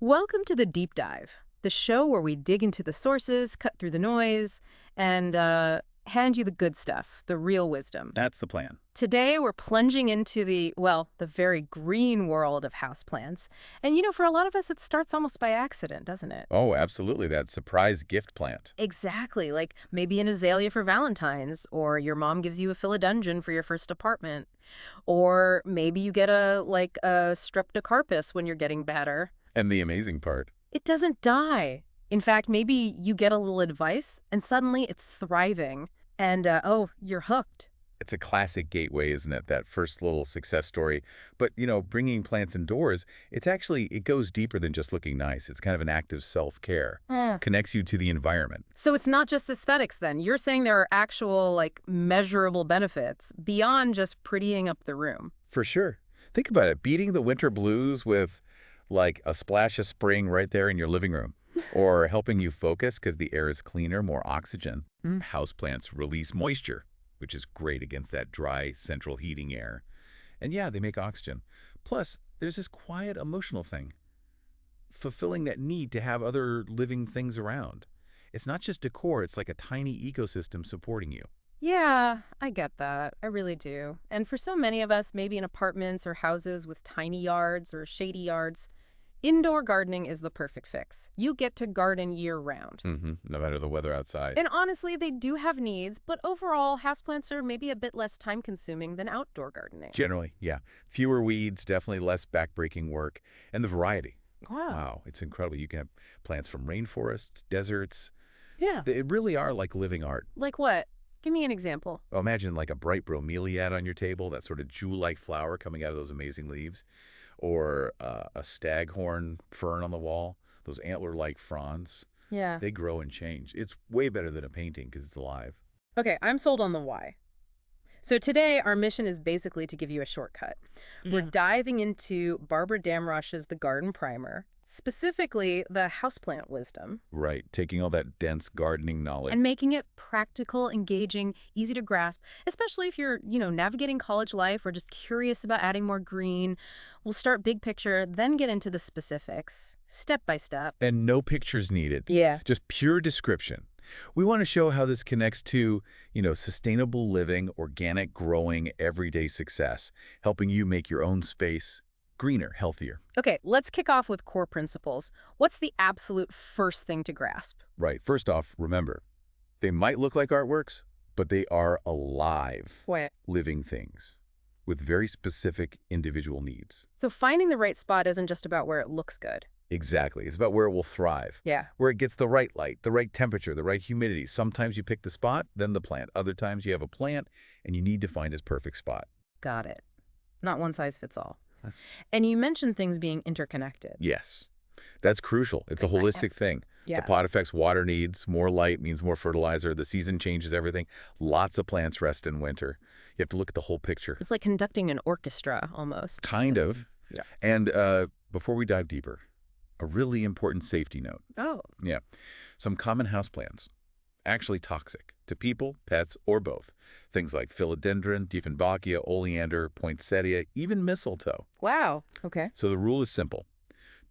Welcome to the Deep Dive, the show where we dig into the sources, cut through the noise, and hand you the good stuff, the real wisdom. That's the plan. Today, we're plunging into the very green world of houseplants. And for a lot of us, it starts almost by accident, doesn't it? Oh, absolutely. That surprise gift plant. Exactly, like maybe an azalea for Valentine's, or your mom gives you a philodendron for your first apartment, or maybe you get a streptocarpus when you're getting better. And the amazing part. It doesn't die. In fact, maybe you get a little advice and suddenly it's thriving and, you're hooked. It's a classic gateway, isn't it? That first little success story. But, bringing plants indoors, it goes deeper than just looking nice. It's kind of an act of self-care. Connects you to the environment. So it's not just aesthetics then. You're saying there are actual, measurable benefits beyond just prettying up the room. For sure. Think about it. Beating the winter blues with, a splash of spring right there in your living room. Or helping you focus because the air is cleaner, more oxygen. Houseplants release moisture, which is great against that dry central heating air. And yeah, they make oxygen. Plus, there's this quiet emotional thing, fulfilling that need to have other living things around. It's not just decor, it's like a tiny ecosystem supporting you. Yeah, I get that. I really do. And for so many of us, maybe in apartments or houses with tiny yards or shady yards, indoor gardening is the perfect fix. You get to garden year-round. No matter the weather outside. And honestly, they do have needs, but overall, houseplants are maybe a bit less time-consuming than outdoor gardening. Generally, yeah. Fewer weeds, definitely less back-breaking work, and the variety. Wow. It's incredible. You can have plants from rainforests, deserts. Yeah. They really are like living art. Like what? Give me an example. Oh, imagine like a bright bromeliad on your table, that sort of jewel-like flower coming out of those amazing leaves. Or a staghorn fern on the wall, those antler-like fronds. Yeah. They grow and change. It's way better than a painting because it's alive. Okay, I'm sold on the why. So today, our mission is basically to give you a shortcut. We're diving into Barbara Damrosch's The Garden Primer, specifically the houseplant wisdom. Right, taking all that dense gardening knowledge. And making it practical, engaging, easy to grasp, especially if you're, navigating college life or just curious about adding more green. We'll start big picture, then get into the specifics, step by step. And no pictures needed. Yeah. Just pure description. We want to show how this connects to, sustainable living, organic growing, everyday success, helping you make your own space greener, healthier. Okay, let's kick off with core principles. What's the absolute first thing to grasp? Right. First off, remember, they might look like artworks, but they are alive, What? living things with very specific individual needs. So finding the right spot isn't just about where it looks good. Exactly. It's about where it will thrive. Yeah. Where it gets the right light, the right temperature, the right humidity. Sometimes you pick the spot, then the plant. Other times you have a plant and you need to find its perfect spot. Got it. Not one size fits all. And you mentioned things being interconnected. Yes. That's crucial. It's a holistic thing. Yeah. The pot affects water needs. More light means more fertilizer. The season changes everything. Lots of plants rest in winter. You have to look at the whole picture. It's like conducting an orchestra almost. Kind of. Yeah. And before we dive deeper, a really important safety note. Oh. Yeah. Some common houseplants, actually toxic to people, pets, or both. Things like philodendron, dieffenbachia, oleander, poinsettia, even mistletoe. Wow. Okay. So the rule is simple.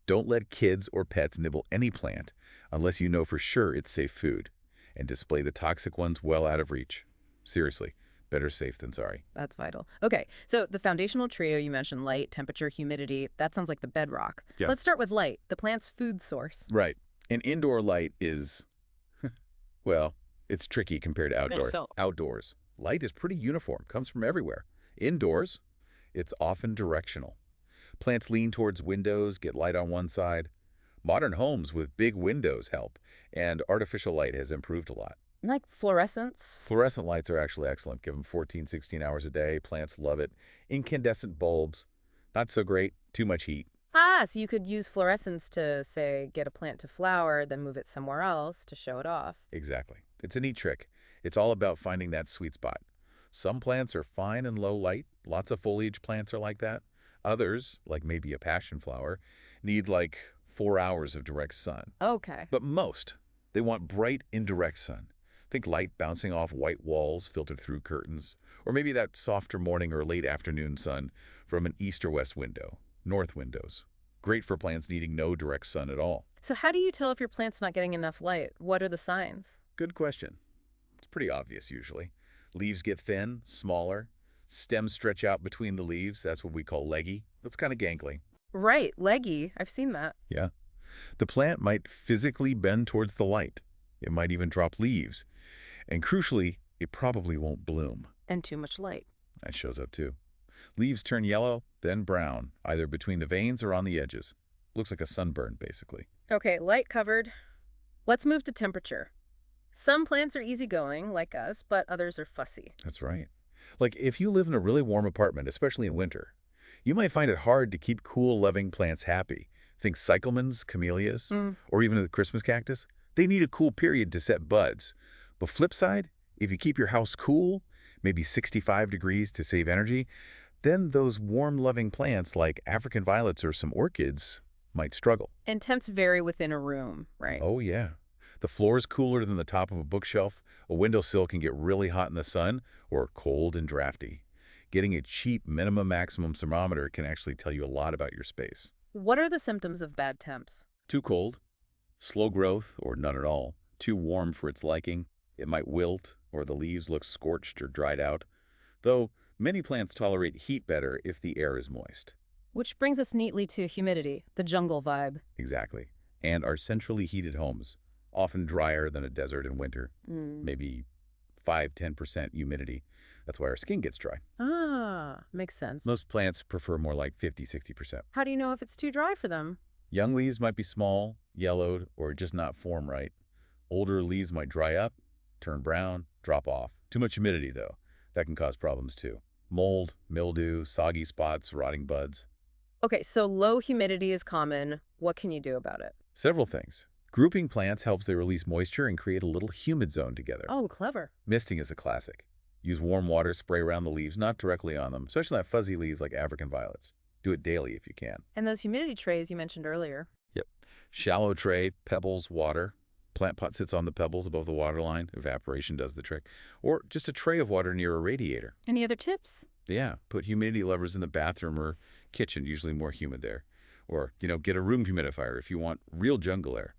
Don't let kids or pets nibble any plant unless you know for sure it's safe food, and display the toxic ones well out of reach. Seriously, better safe than sorry. That's vital. Okay, so the foundational trio you mentioned, light, temperature, humidity, that sounds like the bedrock. Yeah. Let's start with light, the plant's food source. Right. And indoor light is, well, it's tricky compared to outdoors. So. Outdoors, light is pretty uniform, comes from everywhere. Indoors, it's often directional. Plants lean towards windows, get light on one side. Modern homes with big windows help, and artificial light has improved a lot. Like fluorescence? Fluorescent lights are actually excellent. Give them 14, 16 hours a day. Plants love it. Incandescent bulbs, not so great. Too much heat. Ah, so you could use fluorescence to, say, get a plant to flower, then move it somewhere else to show it off. Exactly. It's a neat trick. It's all about finding that sweet spot. Some plants are fine in low light. Lots of foliage plants are like that. Others, like maybe a passion flower, need like 4 hours of direct sun. Okay. But most, they want bright, indirect sun. Think light bouncing off white walls filtered through curtains, or maybe that softer morning or late afternoon sun from an east or west window, north windows. Great for plants needing no direct sun at all. So how do you tell if your plant's not getting enough light? What are the signs? Good question. It's pretty obvious usually. Leaves get thin, smaller. Stems stretch out between the leaves. That's what we call leggy. That's kind of gangly. Right, leggy. I've seen that. Yeah. The plant might physically bend towards the light. It might even drop leaves. And crucially, it probably won't bloom. And too much light. That shows up too. Leaves turn yellow, then brown, either between the veins or on the edges. Looks like a sunburn, basically. Okay, light covered. Let's move to temperature. Some plants are easygoing, like us, but others are fussy. That's right. Like if you live in a really warm apartment, especially in winter, you might find it hard to keep cool, loving plants happy. Think cyclamens, camellias, or even the Christmas cactus. They need a cool period to set buds. But flip side, if you keep your house cool, maybe 65 degrees to save energy, then those warm, loving plants like African violets or some orchids might struggle. And temps vary within a room, right? Oh, yeah. The floor is cooler than the top of a bookshelf. A windowsill can get really hot in the sun or cold and drafty. Getting a cheap minimum maximum thermometer can actually tell you a lot about your space. What are the symptoms of bad temps? Too cold, slow growth, or none at all. Too warm for its liking. It might wilt, or the leaves look scorched or dried out. Though many plants tolerate heat better if the air is moist. Which brings us neatly to humidity, the jungle vibe. Exactly. And our centrally heated homes, often drier than a desert in winter. Maybe 5–10% humidity. That's why our skin gets dry. Ah, makes sense. Most plants prefer more like 50–60%. How do you know if it's too dry for them? Young leaves might be small, yellowed, or just not form right. Older leaves might dry up, turn brown, drop off. Too much humidity, though. That can cause problems, too. Mold, mildew, soggy spots, rotting buds. Okay, so low humidity is common. What can you do about it? Several things. Grouping plants helps they release moisture and create a little humid zone together. Oh, clever. Misting is a classic. Use warm water, spray around the leaves, not directly on them, especially on fuzzy leaves like African violets. Do it daily if you can. And those humidity trays you mentioned earlier. Yep. Shallow tray, pebbles, water. Plant pot sits on the pebbles above the water line. Evaporation does the trick. Or just a tray of water near a radiator. Any other tips? Yeah. Put humidity levers in the bathroom or kitchen, usually more humid there. Or, get a room humidifier if you want real jungle air.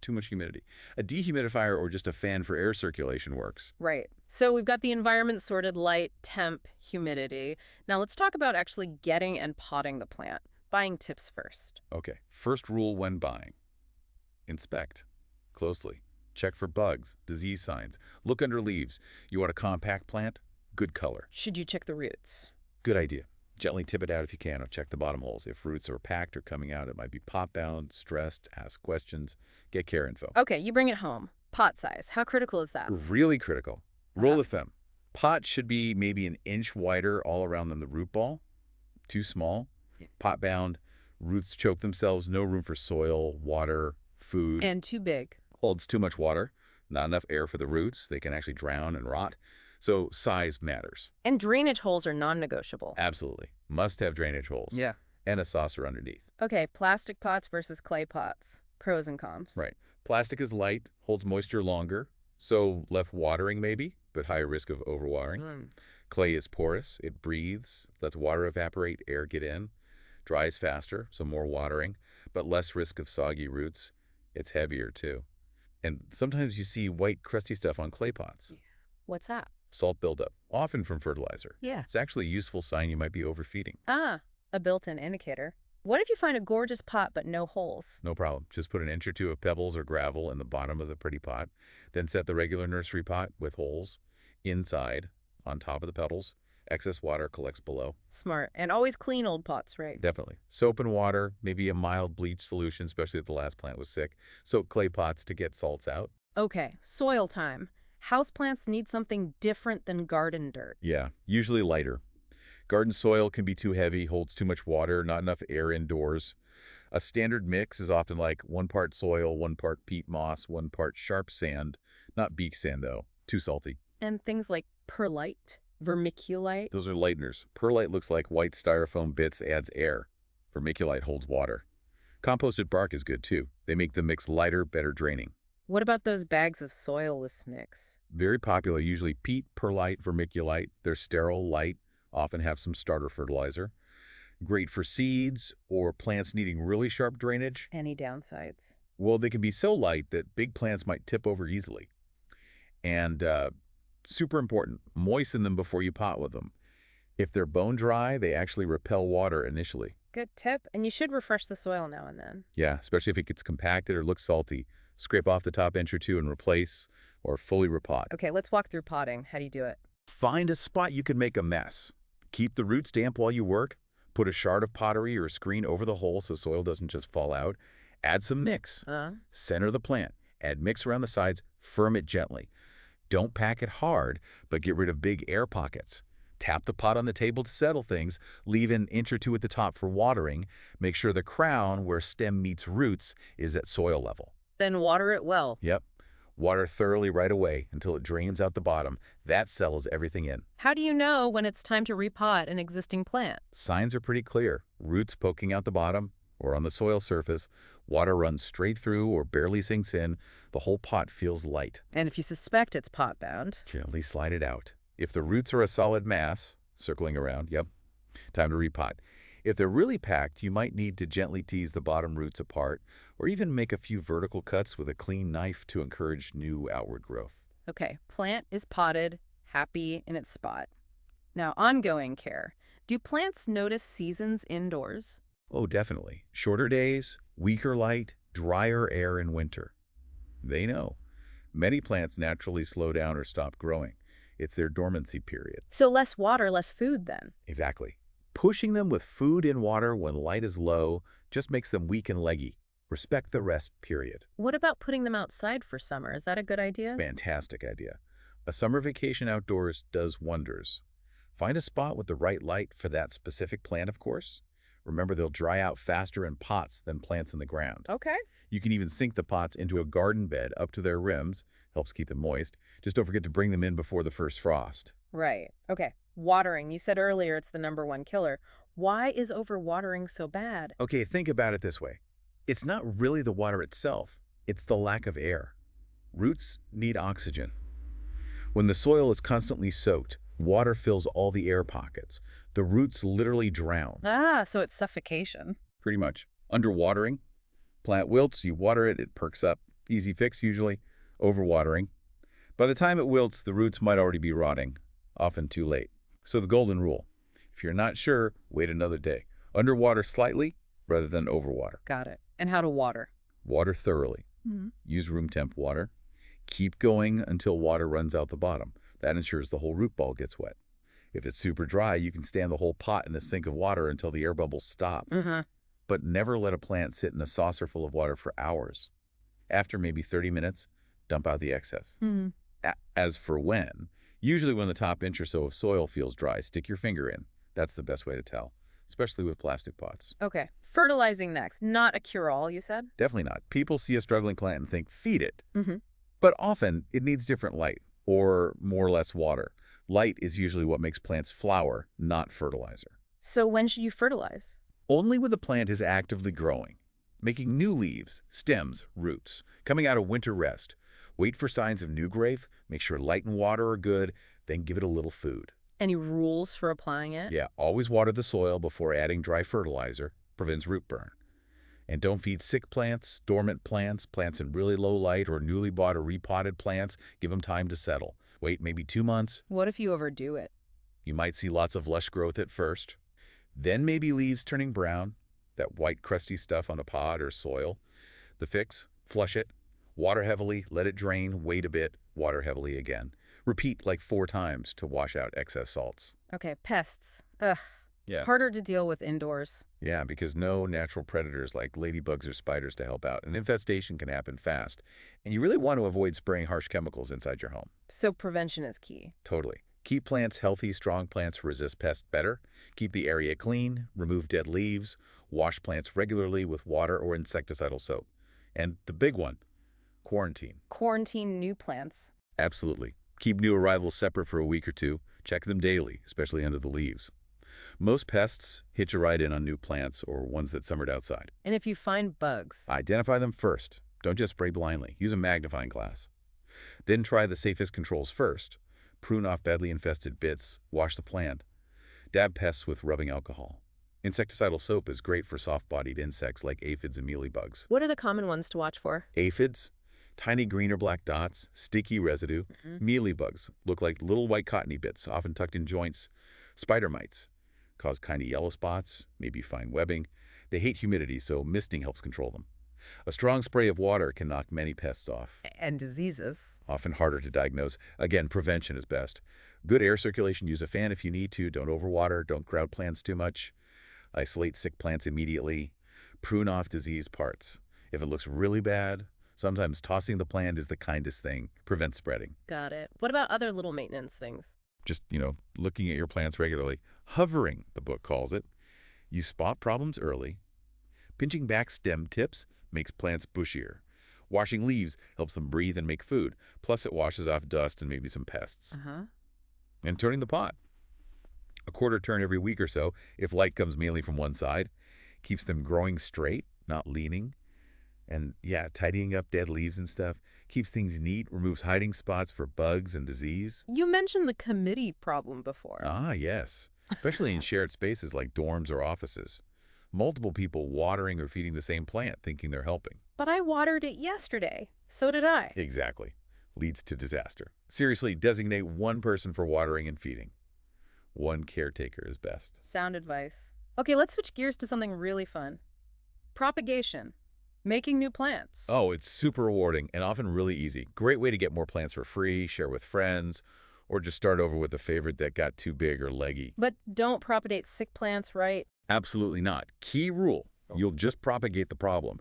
Too much humidity. A dehumidifier or just a fan for air circulation works. Right. So we've got the environment sorted: light, temp, humidity. Now let's talk about actually getting and potting the plant. Buying tips first. Okay. First rule when buying. Inspect closely. Check for bugs, disease signs. Look under leaves. You want a compact plant? Good color. Should you check the roots? Good idea. Gently tip it out if you can, or check the bottom holes. If roots are packed or coming out, it might be pot-bound, stressed. Ask questions. Get care info. Okay, you bring it home. Pot size. How critical is that? Really critical. Rule of thumb. Pot should be maybe an inch wider all around than the root ball. Too small. Pot-bound. Roots choke themselves. No room for soil, water, food. And too big. Holds too much water. Not enough air for the roots. They can actually drown and rot. So size matters. And drainage holes are non-negotiable. Absolutely. Must have drainage holes. Yeah. And a saucer underneath. Okay, plastic pots versus clay pots. Pros and cons. Right. Plastic is light, holds moisture longer, so less watering maybe, but higher risk of overwatering. Clay is porous. It breathes, lets water evaporate, air get in. Dries faster, so more watering, but less risk of soggy roots. It's heavier too. And sometimes you see white, crusty stuff on clay pots. What's that? Salt buildup, often from fertilizer. Yeah. It's actually a useful sign you might be overfeeding. Ah, a built-in indicator. What if you find a gorgeous pot but no holes? No problem. Just put an inch or two of pebbles or gravel in the bottom of the pretty pot. Then set the regular nursery pot with holes inside on top of the petals. Excess water collects below. Smart. And always clean old pots, right? Definitely. Soap and water, maybe a mild bleach solution, especially if the last plant was sick. Soak clay pots to get salts out. Okay, soil time. Houseplants need something different than garden dirt. Yeah, usually lighter. Garden soil can be too heavy, holds too much water, not enough air indoors. A standard mix is often like 1 part soil, 1 part peat moss, 1 part sharp sand. Not beach sand, though. Too salty. And things like perlite, vermiculite. Those are lighteners. Perlite looks like white styrofoam bits, adds air. Vermiculite holds water. Composted bark is good, too. They make the mix lighter, better draining. What about those bags of soilless mix? Very popular, usually peat, perlite, vermiculite. They're sterile, light, often have some starter fertilizer. Great for seeds or plants needing really sharp drainage. Any downsides? Well, they can be so light that big plants might tip over easily. And super important, moisten them before you pot with them. If they're bone dry, they actually repel water initially. Good tip. And you should refresh the soil now and then. Yeah, especially if it gets compacted or looks salty. Scrape off the top inch or two and replace or fully repot. Okay, let's walk through potting. How do you do it? Find a spot you can make a mess. Keep the roots damp while you work. Put a shard of pottery or a screen over the hole so soil doesn't just fall out. Add some mix. Center the plant. Add mix around the sides. Firm it gently. Don't pack it hard, but get rid of big air pockets. Tap the pot on the table to settle things. Leave an inch or two at the top for watering. Make sure the crown, where stem meets roots, is at soil level. Then water it well. Yep. Water thoroughly right away until it drains out the bottom. That settles everything in. How do you know when it's time to repot an existing plant? Signs are pretty clear. Roots poking out the bottom or on the soil surface. Water runs straight through or barely sinks in. The whole pot feels light. And if you suspect it's pot-bound? Gently slide it out. If the roots are a solid mass, circling around, yep, time to repot. If they're really packed, you might need to gently tease the bottom roots apart or even make a few vertical cuts with a clean knife to encourage new outward growth. Okay, plant is potted, happy in its spot. Now, ongoing care. Do plants notice seasons indoors? Oh, definitely. Shorter days, weaker light, drier air in winter. They know. Many plants naturally slow down or stop growing. It's their dormancy period. So less water, less food then? Exactly. Pushing them with food and water when light is low just makes them weak and leggy. Respect the rest period. What about putting them outside for summer? Is that a good idea? Fantastic idea. A summer vacation outdoors does wonders. Find a spot with the right light for that specific plant, of course. Remember, they'll dry out faster in pots than plants in the ground. Okay. You can even sink the pots into a garden bed up to their rims. Helps keep them moist. Just don't forget to bring them in before the first frost. Right. Okay. Watering. You said earlier it's the #1 killer. Why is overwatering so bad? Okay, think about it this way. It's not really the water itself. It's the lack of air. Roots need oxygen. When the soil is constantly soaked, water fills all the air pockets. The roots literally drown. Ah, so it's suffocation. Pretty much. Underwatering. Plant wilts, you water it, it perks up. Easy fix usually. Overwatering. By the time it wilts, the roots might already be rotting. Often too late. So the golden rule. If you're not sure, wait another day. Underwater slightly rather than overwater. Got it. And how to water? Water thoroughly. Use room temp water. Keep going until water runs out the bottom. That ensures the whole root ball gets wet. If it's super dry, you can stand the whole pot in a sink of water until the air bubbles stop. But never let a plant sit in a saucer full of water for hours. After maybe 30 minutes, dump out the excess. As for when, usually when the top inch or so of soil feels dry, stick your finger in. That's the best way to tell, especially with plastic pots. Okay. Fertilizing next. Not a cure-all, you said? Definitely not. People see a struggling plant and think, feed it. But often, it needs different light or more or less water. Light is usually what makes plants flower, not fertilizer. So when should you fertilize? Only when the plant is actively growing, making new leaves, stems, roots, coming out of winter rest. Wait for signs of new growth, make sure light and water are good, then give it a little food. Any rules for applying it? Yeah, always water the soil before adding dry fertilizer. Prevents root burn. And don't feed sick plants, dormant plants, plants in really low light, or newly bought or repotted plants. Give them time to settle. Wait maybe 2 months. What if you overdo it? You might see lots of lush growth at first. Then maybe leaves turning brown, that white crusty stuff on a pod or soil. The fix, flush it, water heavily, let it drain, wait a bit, water heavily again. Repeat like 4 times to wash out excess salts. Okay, pests. Ugh. Yeah. Harder to deal with indoors. Yeah, because no natural predators like ladybugs or spiders to help out. An infestation can happen fast. And you really want to avoid spraying harsh chemicals inside your home. So prevention is key. Totally. Keep plants healthy. Strong plants resist pests better. Keep the area clean. Remove dead leaves. Wash plants regularly with water or insecticidal soap. And the big one, quarantine. Quarantine new plants. Absolutely. Keep new arrivals separate for a week or 2. Check them daily, especially under the leaves. Most pests hitch a ride in on new plants or ones that summered outside. And if you find bugs? Identify them first. Don't just spray blindly. Use a magnifying glass. Then try the safest controls first. Prune off badly infested bits. Wash the plant. Dab pests with rubbing alcohol. Insecticidal soap is great for soft-bodied insects like aphids and mealybugs. What are the common ones to watch for? Aphids, tiny green or black dots, sticky residue. Mealybugs look like little white cottony bits, often tucked in joints. Spider mites cause kind of yellow spots, maybe fine webbing. They hate humidity, so misting helps control them. A strong spray of water can knock many pests off. And diseases. Often harder to diagnose. Again, prevention is best. Good air circulation, use a fan if you need to. Don't overwater, don't crowd plants too much. Isolate sick plants immediately. Prune off diseased parts. If it looks really bad, sometimes tossing the plant is the kindest thing. Prevents spreading. Got it. What about other little maintenance things? Just, looking at your plants regularly. Hovering, the book calls it. You spot problems early. Pinching back stem tips makes plants bushier. Washing leaves helps them breathe and make food. Plus, it washes off dust and maybe some pests. And turning the pot. A quarter turn every week or so, if light comes mainly from one side, keeps them growing straight, not leaning. And yeah, tidying up dead leaves and stuff keeps things neat, removes hiding spots for bugs and disease. You mentioned the committee problem before. Ah, yes. Especially in shared spaces like dorms or offices. Multiple people watering or feeding the same plant thinking they're helping. But I watered it yesterday. So did I. Exactly. Leads to disaster. Seriously, designate one person for watering and feeding. One caretaker is best. Sound advice. Okay, let's switch gears to something really fun. Propagation. Making new plants. Oh, it's super rewarding and often really easy. Great way to get more plants for free, share with friends, or just start over with a favorite that got too big or leggy. But don't propagate sick plants, right? Absolutely not. Key rule, you'll just propagate the problem.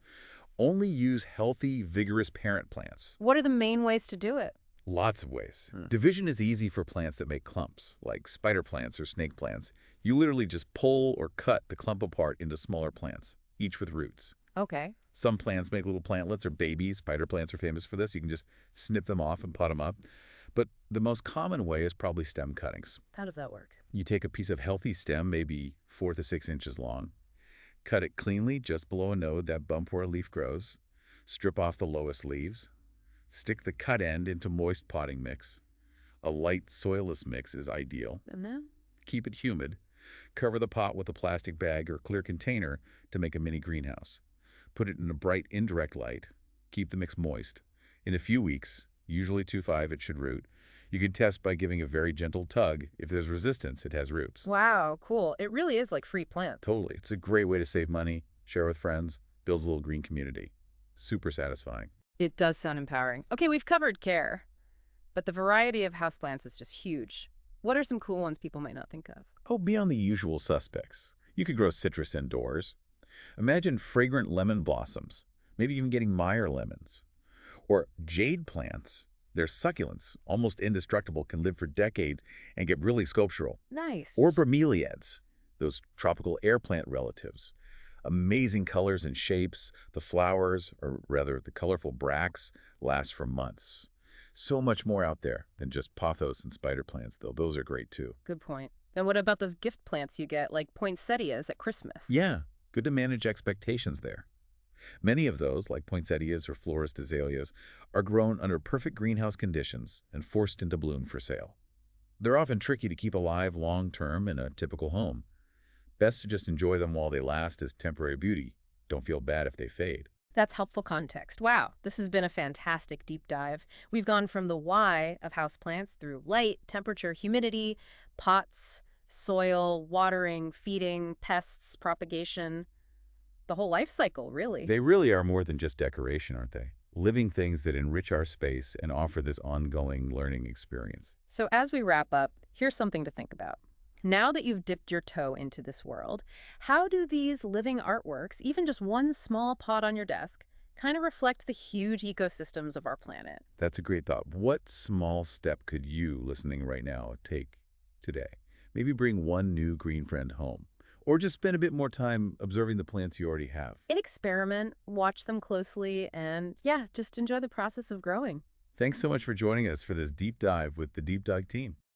Only use healthy, vigorous parent plants. What are the main ways to do it? Lots of ways. Division is easy for plants that make clumps, like spider plants or snake plants. You literally just pull or cut the clump apart into smaller plants, each with roots. Okay. Some plants make little plantlets or babies. Spider plants are famous for this. You can just snip them off and pot them up. But the most common way is probably stem cuttings. How does that work? You take a piece of healthy stem, maybe 4 to 6 inches long, cut it cleanly just below a node, that bump where a leaf grows, strip off the lowest leaves, stick the cut end into moist potting mix. A light, soilless mix is ideal. And then? Keep it humid. Cover the pot with a plastic bag or clear container to make a mini greenhouse. Put it in a bright, indirect light. Keep the mix moist. In a few weeks, usually 2-5, it should root. You can test by giving a very gentle tug. If there's resistance, it has roots. Wow, cool. It really is like free plant. Totally. It's a great way to save money, share with friends, builds a little green community. Super satisfying. It does sound empowering. Okay, we've covered care, but the variety of houseplants is just huge. What are some cool ones people might not think of? Oh, beyond the usual suspects. You could grow citrus indoors. Imagine fragrant lemon blossoms, maybe even getting Meyer lemons. Or jade plants. They're succulents, almost indestructible, can live for decades and get really sculptural. Nice. Or bromeliads, those tropical air plant relatives. Amazing colors and shapes. The flowers, or rather the colorful bracts, last for months. So much more out there than just pothos and spider plants, though. Those are great, too. Good point. And what about those gift plants you get, like poinsettias at Christmas? Yeah, good to manage expectations there. Many of those, like poinsettias or florist azaleas, are grown under perfect greenhouse conditions and forced into bloom for sale. They're often tricky to keep alive long-term in a typical home. Best to just enjoy them while they last as temporary beauty. Don't feel bad if they fade. That's helpful context. Wow, this has been a fantastic deep dive. We've gone from the why of houseplants through light, temperature, humidity, pots, soil, watering, feeding, pests, propagation. The whole life cycle, really. They really are more than just decoration, aren't they? Living things that enrich our space and offer this ongoing learning experience. So as we wrap up, here's something to think about. Now that you've dipped your toe into this world, how do these living artworks, even just one small pot on your desk, kind of reflect the huge ecosystems of our planet? That's a great thought. What small step could you, listening right now, take today? Maybe bring one new green friend home. Or just spend a bit more time observing the plants you already have. Experiment, watch them closely, and yeah, just enjoy the process of growing. Thanks so much for joining us for this deep dive with the Deep Dive team.